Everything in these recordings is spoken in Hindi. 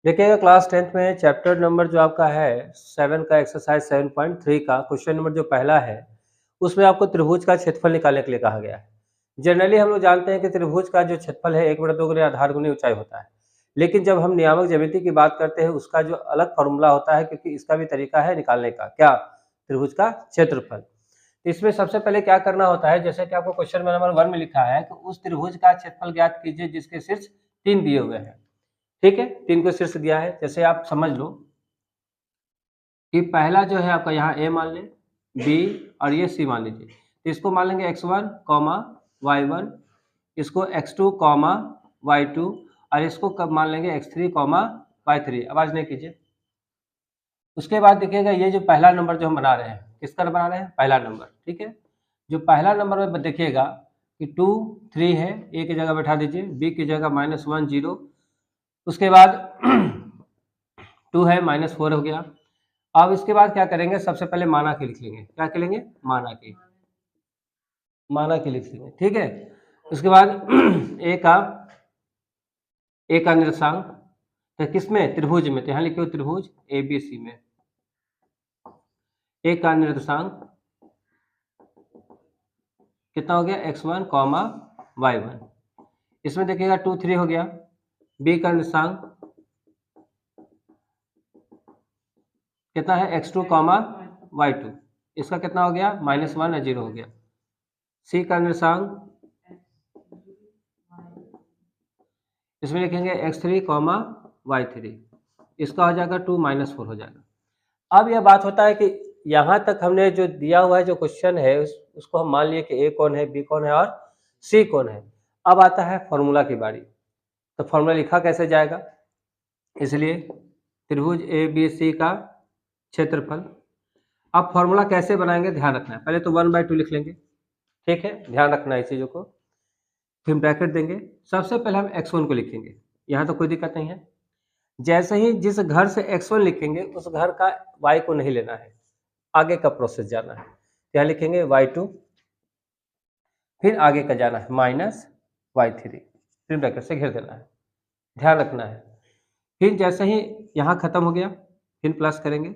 देखिएगा क्लास 10th में चैप्टर नंबर जो आपका है 7 का एक्सरसाइज 7.3 का क्वेश्चन नंबर जो पहला है, उसमें आपको त्रिभुज का क्षेत्रफल निकालने के लिए कहा गया है। जनरली हम लोग जानते हैं कि त्रिभुज का जो क्षेत्रफल है 1/2 गुने आधार गुने ऊंचाई होता है। लेकिन जब हम नियामक ज्यामिति की बात करते हैं उसका जो अलग फॉर्मूला होता है, क्योंकि इसका भी तरीका है निकालने का, क्या? त्रिभुज का क्षेत्रफल। इसमें सबसे पहले क्या करना होता है, जैसे कि आपको क्वेश्चन नंबर 1 में लिखा है कि उस त्रिभुज का क्षेत्रफल ज्ञात कीजिए जिसके शीर्ष 3 दिए हुए हैं। ठीक है, 3 को शीर्ष दिया है। जैसे आप समझ लो कि पहला जो है आपका यहाँ ए मान लें, बी और ये सी मान लीजिए। तो इसको मान लेंगे x1, y1, इसको x2, y2 और इसको कब मान लेंगे x3, y3। आवाज नहीं कीजिए। उसके बाद देखिएगा ये जो पहला नंबर जो हम बना रहे हैं, किसका बना रहे हैं? पहला नंबर। ठीक है, जो पहला नंबर में देखिएगा कि 2, 3 है, ए की जगह बैठा दीजिए, बी की जगह -1, 0। उसके बाद 2 है, -4 हो गया। अब इसके बाद क्या करेंगे, सबसे पहले माना के लिख लेंगे। क्या के लेंगे? माना के लिख लेंगे। ठीक है, उसके बाद ए का निर्देशांक तो किसमें? त्रिभुज में। तो यहाँ लिखिए त्रिभुज ABC में ए का निर्देशांक कितना हो गया? x1, y1। इसमें देखिएगा 2, 3 हो गया। बी का निर्देशांक कितना है? x2, y2। इसका कितना हो गया? -1 या 0 हो गया। सी का निर्देशांक इसमें लिखेंगे x3, y3। इसका हो जाएगा 2, -4 हो जाएगा। अब यह बात होता है कि यहाँ तक हमने जो दिया हुआ है जो क्वेश्चन है उसको हम मान लिए कि ए कौन है, बी कौन है और सी कौन है। अब आता है फॉर्मूला की बारी। तो फॉर्मूला लिखा कैसे जाएगा? इसलिए त्रिभुज ABC का क्षेत्रफल। अब फॉर्मूला कैसे बनाएंगे ध्यान रखना है। पहले तो 1/2 लिख लेंगे। ठीक है, ध्यान रखना है इस चीज़ों को। फिर ब्रैकेट देंगे। सबसे पहले हम x1 को लिखेंगे, यहाँ तो कोई दिक्कत नहीं है। जैसे ही जिस घर से x1 लिखेंगे उस घर का y को नहीं लेना है, आगे का प्रोसेस जाना है। यहाँ लिखेंगे y2, फिर आगे का जाना है -y3, फिर ब्रैकेट से घेर देना है। ध्यान रखना है। फिर जैसे ही यहाँ खत्म हो गया, फिर प्लस करेंगे,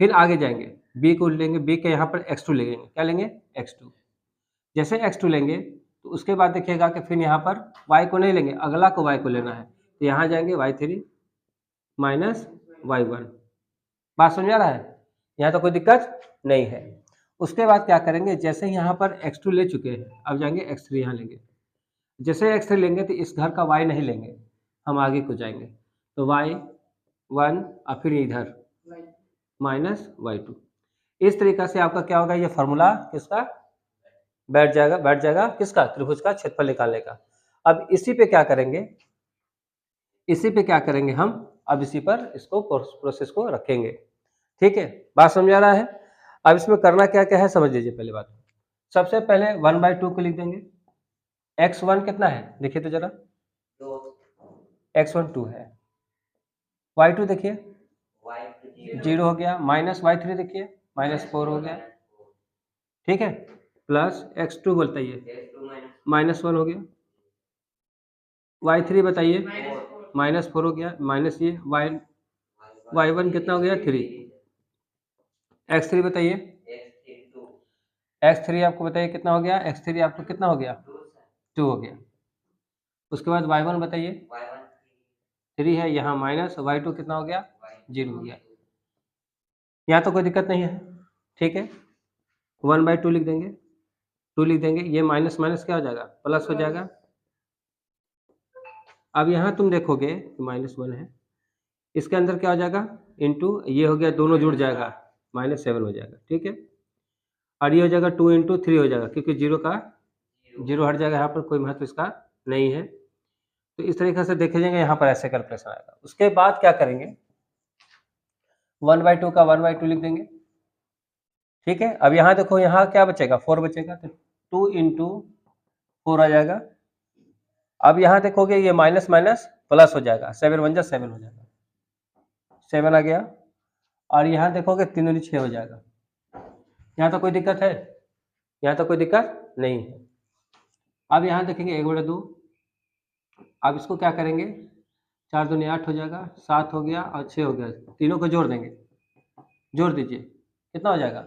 फिर आगे जाएंगे, b को लेंगे, b के यहाँ पर x2 लेंगे। क्या लेंगे? x2। जैसे x2 लेंगे तो उसके बाद देखिएगा कि फिर यहाँ पर y को नहीं लेंगे, अगला को y को लेना है। तो यहाँ जाएंगे y3 -y1। बात समझ आ रहा है? यहाँ तो कोई दिक्कत नहीं है। उसके बाद क्या करेंगे, जैसे ही यहाँ पर x2 ले चुके हैं, अब जाएंगे x3 यहाँ लेंगे। जैसे x3 लेंगे तो इस घर का y नहीं लेंगे, हम आगे को जाएंगे। तो y1 और फिर इधर -y2। इस तरीका से आपका क्या होगा, ये फार्मूला किसका बैठ जाएगा किसका? त्रिभुज का क्षेत्रफल निकालने का। अब इसी पे क्या करेंगे हम? अब इसी पर इसको प्रोसेस को रखेंगे। ठीक है, बात समझ आ रहा है? अब इसमें करना क्या क्या है समझ लीजिए। पहले बात, सबसे पहले 1/2 को लिख देंगे। x1 कितना है देखिए तो जरा, x1 2 है, y2 देखिए 0 हो गया, -y3 देखिए -4 हो गया। ठीक है, प्लस x2 बताइए -1 हो गया, y3 बताइए -4 हो गया, माइनस ये y1 कितना हो गया? 3। x3 बताइए, x3 आपको बताइए कितना हो गया? x3 आपको कितना हो गया? 2 हो गया। उसके बाद y1 बताइए, 3 है, यहाँ माइनस y2 कितना हो गया? 0 हो गया। यहाँ तो कोई दिक्कत नहीं है। ठीक है, 1/2 लिख देंगे, 2 लिख देंगे, ये माइनस माइनस क्या हो जाएगा? प्लस हो जाएगा। अब यहाँ तुम देखोगे -1 है, इसके अंदर क्या हो जाएगा? इंटू ये हो गया, दोनों जुड़ जाएगा, -7 हो जाएगा। ठीक है, और ये हो जाएगा 2 × 3 हो जाएगा, क्योंकि 0 हट जाएगा, यहाँ पर कोई महत्व इसका नहीं है। तो इस तरीके से देखे जाएंगे, यहाँ पर ऐसे कैलकुलेशन आएगा। उसके बाद क्या करेंगे, 1/2 का 1/2 लिख देंगे। ठीक है, अब यहाँ देखो, यहाँ क्या बचेगा? 4 बचेगा, तो 2 × 4 आ जाएगा। अब यहाँ देखोगे ये माइनस माइनस प्लस हो जाएगा, 7 × 1 = 7 हो जाएगा, 7 आ गया। और यहाँ देखोगे 3 × 6 हो जाएगा। यहाँ तो कोई दिक्कत है? यहाँ तो कोई दिक्कत नहीं है। अब यहाँ देखेंगे 1/2। अब इसको क्या करेंगे, 4 दूनी 8 हो जाएगा, 7 हो गया और 6 हो गया, तीनों को जोड़ देंगे, जोड़ दीजिए, कितना हो जाएगा?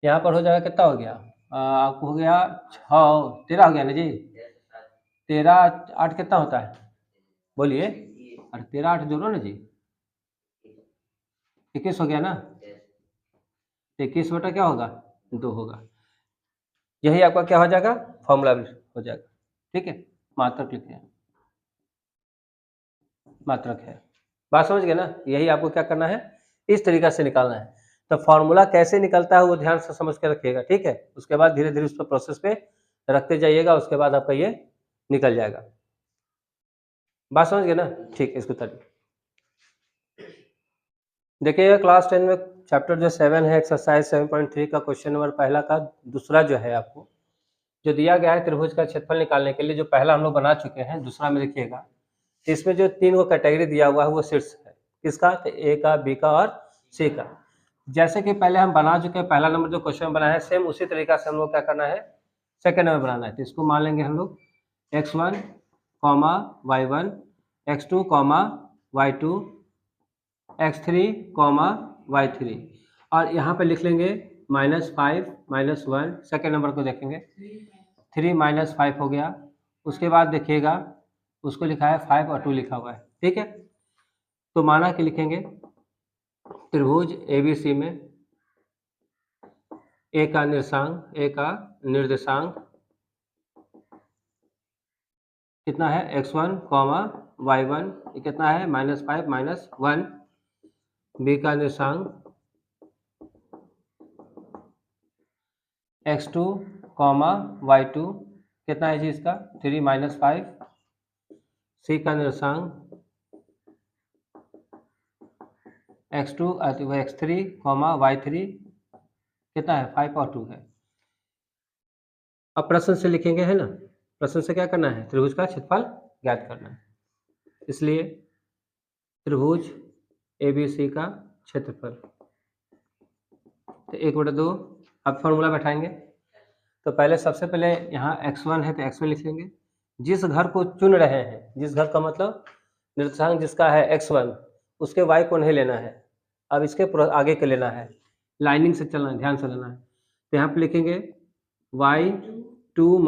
यहाँ पर हो जाएगा, कितना हो गया? आपको हो गया 6, 13 हो गया ना जी। 13 8 कितना होता है, बोलिए? अरे 13 8 जोड़ो ना जी, 21 हो गया ना। 21 बटा क्या होगा? 2 होगा। यही आपका क्या हो जाएगा? फॉर्मूला हो जाएगा। ठीक है, मात्रक लिखते हैं, मात्रक है। बात समझ गए ना? यही आपको क्या करना है, इस तरीका से निकालना है। तो फॉर्मूला कैसे निकलता है वो ध्यान से समझ के रखिएगा, ठीक है? उसके बाद धीरे धीरे उस पर प्रोसेस पे रखते जाइएगा, उसके बाद आपका ये निकल जाएगा। बात समझ गए ना? ठीक है, इसको तरीके देखिएगा। क्लास 10 में चैप्टर जो 7 है, एक्सरसाइज 7.3 का क्वेश्चन नंबर पहला का दूसरा जो है, आपको जो दिया गया है त्रिभुज का क्षेत्रफल निकालने के लिए, जो पहला हम लोग बना चुके हैं, दूसरा में देखिएगा इसमें जो 3 को कैटेगरी दिया हुआ है वो शीर्ष है, किसका? तो ए का, बी का और सी का। जैसे कि पहले हम बना चुके हैं, पहला नंबर जो क्वेश्चन बना है सेम उसी तरीका से हम लोग क्या करना है, सेकंड नंबर बनाना है। तो इसको मान लेंगे हम लोग x1, y1, x2, y2, x3, y3, और यहाँ पे लिख लेंगे -5, -1। सेकेंड नंबर को देखेंगे, 3 - 5 हो गया। उसके बाद देखिएगा उसको लिखा है 5 और 2 लिखा हुआ है, ठीक है? तो माना कि लिखेंगे त्रिभुज ABC में ए का निर्देशांक कितना है? x1, y1, ये कितना है? -5, -1। बी का निर्देशांक x2, y2, कितना है जी इसका? 3 - 5। सी का निर्देशांक x2, x3, y3, कितना है? 5 और 2 है। अब प्रश्न से लिखेंगे, है ना? प्रश्न से क्या करना है? त्रिभुज का क्षेत्रफल ज्ञात करना है। इसलिए त्रिभुज ABC का क्षेत्रफल, तो 1/2। अब फॉर्मूला बैठाएंगे। तो पहले सबसे पहले यहाँ x1 है तो x1 लिख लेंगे। जिस घर को चुन रहे हैं, जिस घर का मतलब निर्देशांक जिसका है x1, उसके y को नहीं लेना है, अब इसके आगे के लेना है, लाइनिंग से चलना है, ध्यान से लेना है। तो यहाँ पे लिखेंगे y2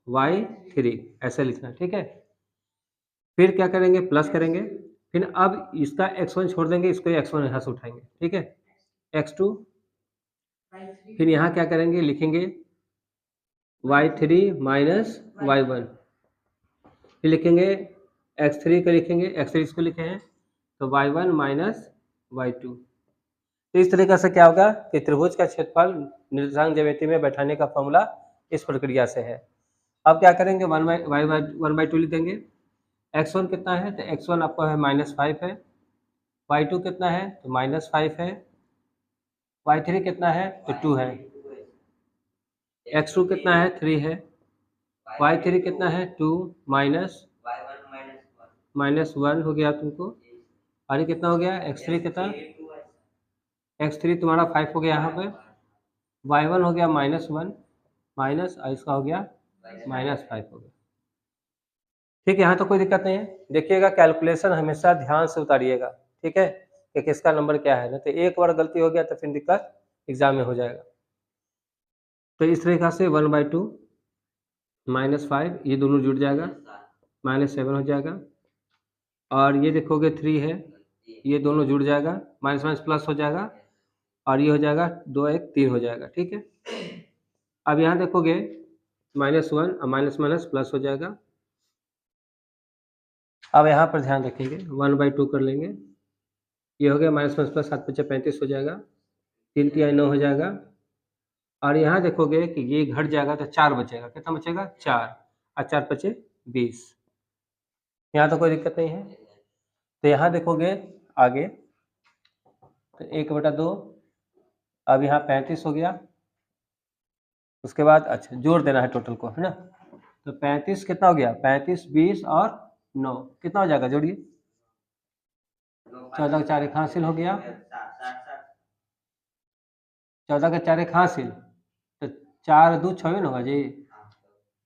- y3, ऐसे लिखना, ठीक है? फिर क्या करेंगे? प्लस करेंगे। फिर अब इसका x1 छोड़ देंगे, इसको x1 यहाँ से उठाएंगे, ठीक है? x2, फिर यहाँ क्या करेंगे? लिखेंगे y3 - y1, फिर लिखेंगे x3 को, लिखेंगे x3 इसको लिखे हैं, तो y1 - y2। तो इस तरीके से क्या होगा कि त्रिभुज का क्षेत्रफल निर्देशांक ज्यामिति में बैठाने का फॉर्मूला इस प्रक्रिया से है। अब क्या करेंगे? 1/2 लिख देंगे। x1 कितना है? तो x1 आपका है -5 है। y2 कितना है? तो -5 है। y3 कितना है? तो 2 है। x2 कितना है? 3 है। y3 कितना है? 2 -1 हो गया तुमको। और ये कितना हो गया? x3 कितना? x3 तुम्हारा 5 हो गया यहाँ पे। y1 हो गया -1 माइनस, और इसका हो गया -5 हो गया। ठीक है, यहाँ तो कोई दिक्कत नहीं है। देखिएगा कैलकुलेशन हमेशा ध्यान से उतारिएगा, ठीक है, कि किसका नंबर क्या है ना। तो एक बार गलती हो गया तो फिर दिक्कत एग्जाम में हो जाएगा। तो इस तरीका से 1/2 -5 ये दोनों जुड़ जाएगा, -7 हो जाएगा। और ये देखोगे 3 है, ये दोनों जुड़ जाएगा, माइनस माइनस प्लस हो जाएगा, और ये हो जाएगा 2 1 3 हो जाएगा, ठीक है। अब यहाँ देखोगे -1 और माइनस माइनस प्लस हो जाएगा। अब यहाँ पर ध्यान रखेंगे, 1/2 कर लेंगे, ये हो गया माइनस माइनस प्लस, 7 5 35 हो जाएगा, 3 3 9 हो जाएगा। और यहाँ देखोगे कि ये घट जाएगा तो 4 बचेगा, कितना बचेगा? 4, और 4 5 20। यहाँ तो कोई दिक्कत नहीं है। तो यहाँ देखोगे आगे, तो 1/2, अब यहाँ 35 हो गया। उसके बाद अच्छा जोड़ देना है टोटल को, है ना। तो 35 कितना हो गया? 35 20 और 9 कितना हो जाएगा? जोड़िए, 14 का 4 एक हासिल हो गया, 14 का 4 एक हासिल, तो 4 2 6 ना होगा जी,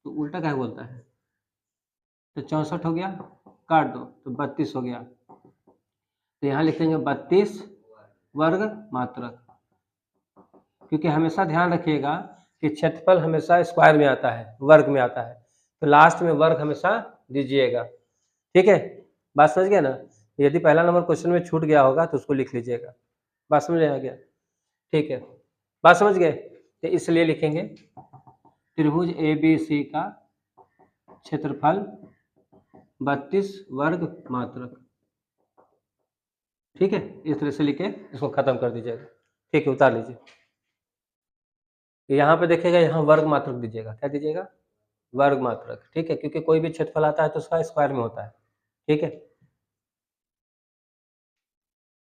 तो उल्टा क्या बोलता है, तो 64 हो गया। काट दो तो 32 हो गया। तो यहाँ लिखेंगे 32 वर्ग मात्रक, क्योंकि हमेशा ध्यान रखिएगा कि क्षेत्रफल हमेशा स्क्वायर में आता है, वर्ग में आता है, तो लास्ट में वर्ग हमेशा दीजिएगा। ठीक है, बात समझ गया ना। यदि पहला नंबर क्वेश्चन में छूट गया होगा तो उसको लिख लीजिएगा। बात समझ आ गया? ठीक है, बात समझ गए। तो इसलिए लिखेंगे त्रिभुज ABC का क्षेत्रफल 32 वर्ग मात्रक। ठीक है, इस तरह से लिखे इसको खत्म कर दीजिएगा। ठीक है, उतार लीजिए। यहाँ पे देखिएगा, यहाँ वर्ग मात्रक दीजिएगा। क्या दीजिएगा? वर्ग मात्रक। ठीक है, क्योंकि कोई भी क्षेत्रफल आता है तो उसका स्क्वायर में होता है। ठीक है।